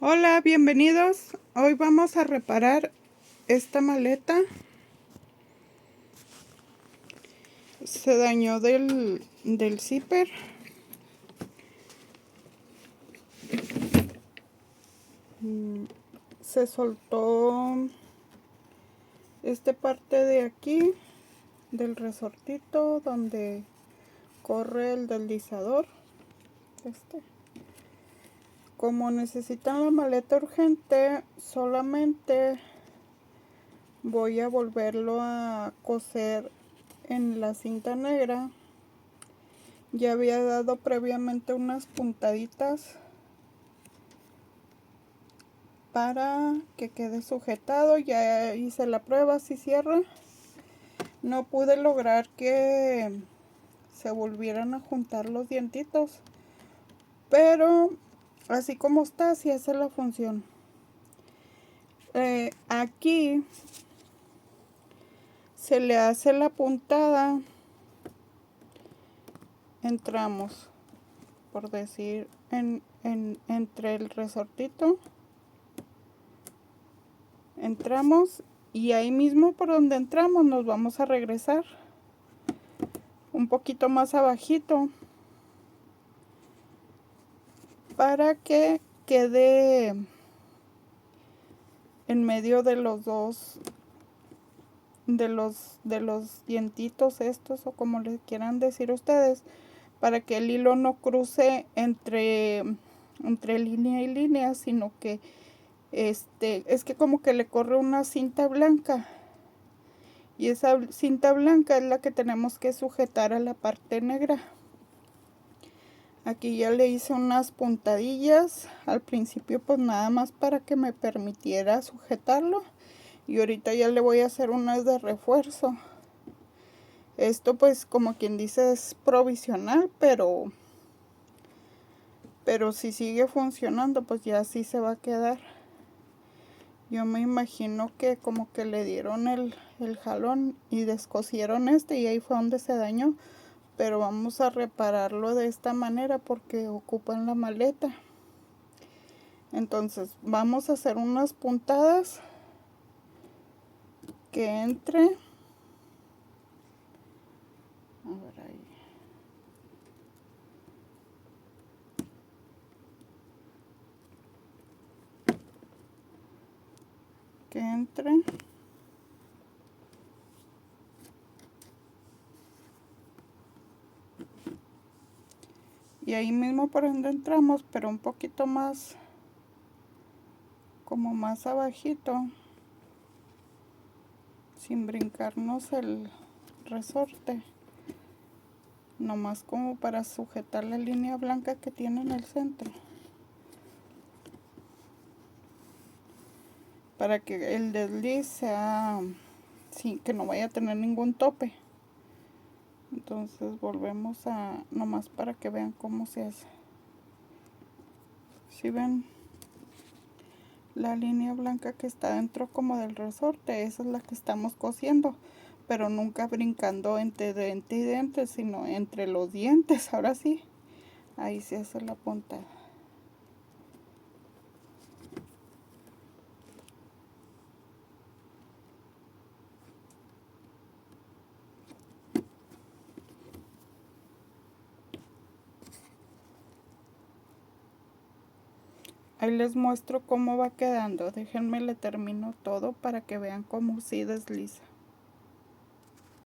Hola, bienvenidos. Hoy vamos a reparar esta maleta. Se dañó del zipper. Se soltó esta parte de aquí del resortito donde corre el deslizador. Como necesitan la maleta urgente, solamente voy a volverlo a coser en la cinta negra. Ya había dado previamente unas puntaditas para que quede sujetado. Ya hice la prueba, si cierra. No pude lograr que se volvieran a juntar los dientitos, pero así como está, sí hace la función. Aquí se le hace la puntada. Entramos, por decir, entre el resortito. Entramos y ahí mismo por donde entramos nos vamos a regresar un poquito más abajito para que quede en medio de los dos, de los dientitos estos, o como les quieran decir ustedes, para que el hilo no cruce entre línea y línea, sino que es que como que le corre una cinta blanca, y esa cinta blanca es la que tenemos que sujetar a la parte negra. Aquí ya le hice unas puntadillas al principio, pues nada más para que me permitiera sujetarlo, y ahorita ya le voy a hacer unas de refuerzo. Esto pues como quien dice es provisional, pero si sigue funcionando pues ya así se va a quedar. Yo me imagino que como que le dieron el jalón y descosieron y ahí fue donde se dañó. Pero vamos a repararlo de esta manera porque ocupan la maleta. Entonces vamos a hacer unas puntadas que entre. A ver ahí. Que entre. Y ahí mismo por donde entramos, pero un poquito más, como más abajito, sin brincarnos el resorte, nomás como para sujetar la línea blanca que tiene en el centro, para que el desliz sea, sí, que no vaya a tener ningún tope. Entonces volvemos a, nomás para que vean cómo se hace. Si ven la línea blanca que está dentro como del resorte, esa es la que estamos cosiendo, pero nunca brincando entre diente y diente, sino entre los dientes. Ahora sí, ahí se hace la puntada. Ahí les muestro cómo va quedando. Déjenme le termino todo para que vean cómo sí desliza.